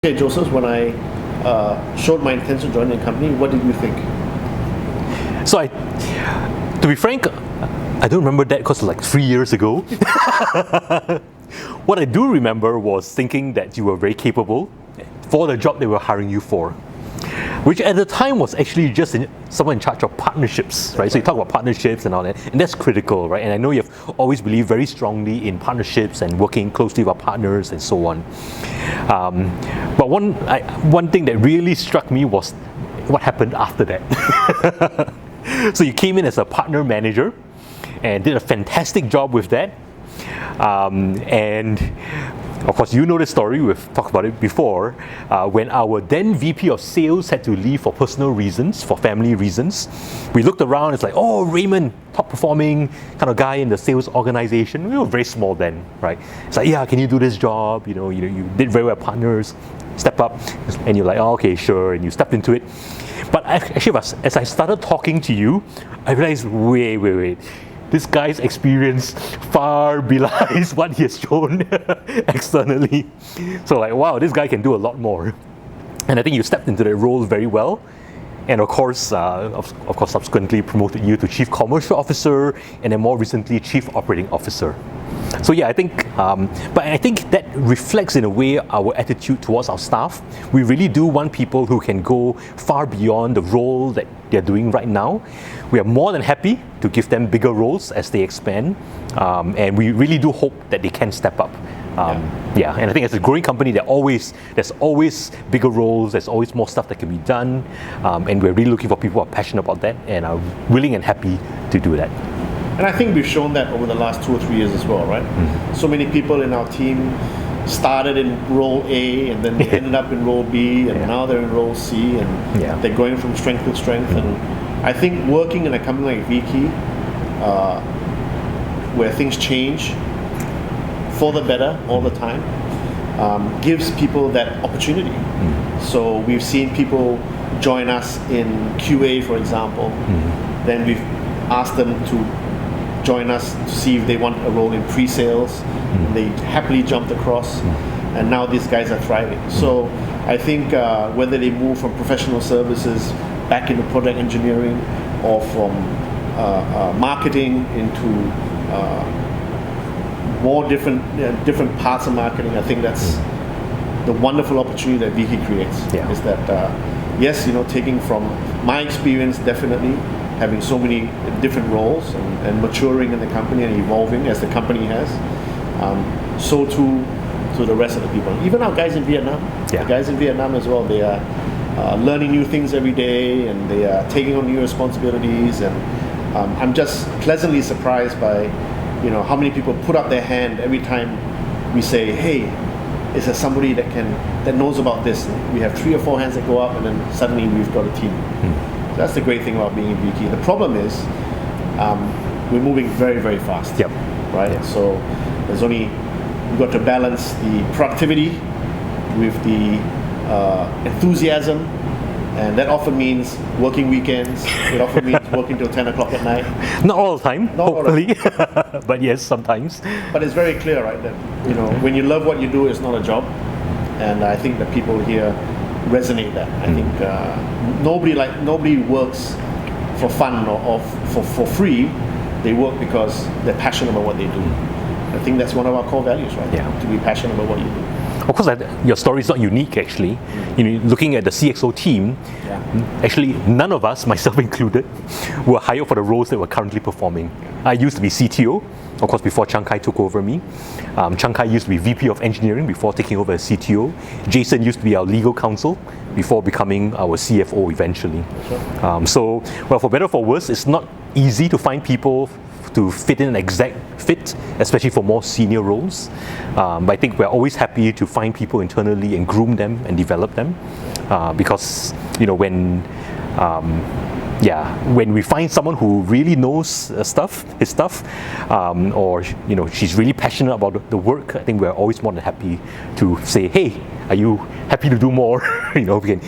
Okay, Joseph, when I showed my intention to join the company, what did you think? So to be frank, I don't remember that because like 3 years ago. What I do remember was thinking that you were very capable for the job they were hiring you for, which at the time was actually just someone in charge of partnerships, right? So you talk about partnerships and all that, and that's critical, right? And I know you've always believed very strongly in partnerships and working closely with our partners and so on. But one thing that really struck me was what happened after that. So you came in as a partner manager and did a fantastic job with that. And of course, you know the story, we've talked about it before, when our then VP of sales had to leave for personal reasons, for family reasons. We looked around, it's like, oh, Raymond, top performing kind of guy in the sales organization. We were very small then, right? It's like, yeah, can you do this job? You know, you did very well at partners, step up. And you're like, oh, okay, sure, and you stepped into it. But actually, as I started talking to you, I realized, wait. This guy's experience far belies what he has shown externally. So like, wow, this guy can do a lot more. And I think you stepped into that role very well. And of course, subsequently promoted you to Chief Commercial Officer, and then more recently, Chief Operating Officer. So yeah, I think that reflects in a way our attitude towards our staff. We really do want people who can go far beyond the role that they're doing right now. We are more than happy to give them bigger roles as they expand, and we really do hope that they can step up. And I think as a growing company, there's always bigger roles, there's always more stuff that can be done, and we're really looking for people who are passionate about that and are willing and happy to do that. And I think we've shown that over the last 2 or 3 years as well, right? Mm-hmm. So many people in our team started in role A and then they ended up in role B, and now they're in role C, and they're going from strength to strength. And I think working in a company like Viki, where things change for the better all the time, gives people that opportunity. So we've seen people join us in QA, for example. Then we've asked them to join us to see if they want a role in pre-sales. They happily jumped across, and now these guys are thriving. So I think whether they move from professional services back into product engineering, or from marketing into more different parts of marketing, I think that's the wonderful opportunity that Viki creates. Is that yes, taking from my experience, definitely having so many different roles and maturing in the company and evolving as the company has, so too to the rest of the people. Even our guys in Vietnam, the guys in Vietnam as well, they are learning new things every day, and they are taking on new responsibilities. And I'm just pleasantly surprised by how many people put up their hand every time we say, hey, is there somebody that knows about this? And we have 3 or 4 hands that go up, and then suddenly we've got a team. So that's the great thing about being in Viki. The problem is we're moving very, very fast. Right? So we've got to balance the productivity with the enthusiasm, and that often means working weekends. It often means working till 10 o'clock at night. Not all the time, hopefully. But yes, sometimes. But it's very clear, right, that when you love what you do, it's not a job. And I think that people here resonate that. I think nobody works for fun or for free. They work because they're passionate about what they do. I think that's one of our core values, right? To be passionate about what you do. Of course, your story is not unique, actually. Looking at the CXO team, actually none of us, myself included, were hired for the roles that we're currently performing. I used to be CTO, of course, before Chiang Kai took over me. Chiang Kai used to be VP of Engineering before taking over as CTO. Jason used to be our legal counsel before becoming our CFO eventually. So, for better or for worse, it's not easy to find people to fit in an exact fit, especially for more senior roles. But I think we're always happy to find people internally and groom them and develop them, because when we find someone who really knows his stuff, or she's really passionate about the work, I think we're always more than happy to say, hey, are you happy to do more? We can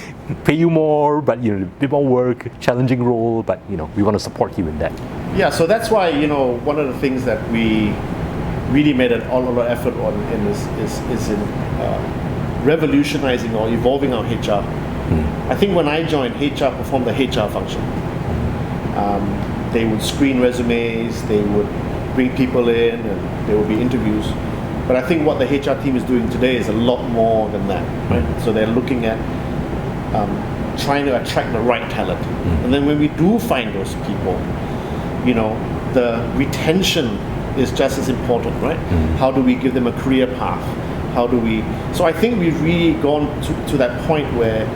pay you more, but a bit more work, challenging role, but we want to support you in that. Yeah, so that's why one of the things that we really made an all-out effort on in this is in revolutionizing or evolving our HR. I think when I joined, HR performed the HR function. They would screen resumes, they would bring people in, and there would be interviews. But I think what the HR team is doing today is a lot more than that, right? So they're looking at trying to attract the right talent. And then when we do find those people, you know, the retention is just as important, right? How do we give them a career path? How do we... So I think we've really gone to that point where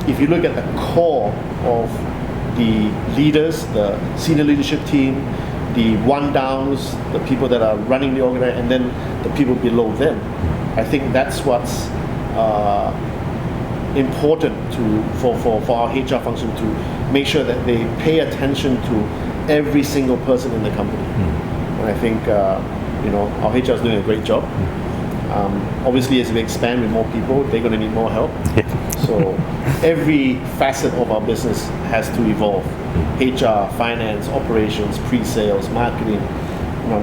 if you look at the core of the leaders, the senior leadership team, the one-downs, the people that are running the organization, and then the people below them, I think that's what's important for our HR function, to make sure that they pay attention to every single person in the company. And I think our HR is doing a great job. Obviously, as we expand with more people, they're going to need more help. So every facet of our business has to evolve. HR, finance, operations, pre-sales, marketing.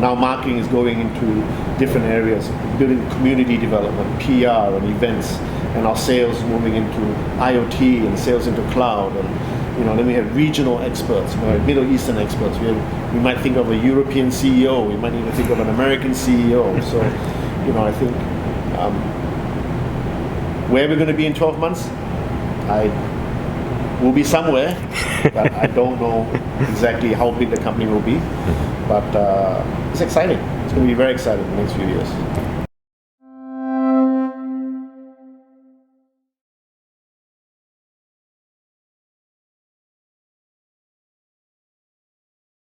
Now marketing is going into different areas, building community development, PR and events, and our sales moving into IoT and sales into cloud. And then we have regional experts, Middle Eastern experts. We might think of a European CEO. We might even think of an American CEO. So, I think where we're going to be in 12 months, we'll be somewhere, but I don't know exactly how big the company will be. But it's exciting. It's going to be very exciting in the next few years.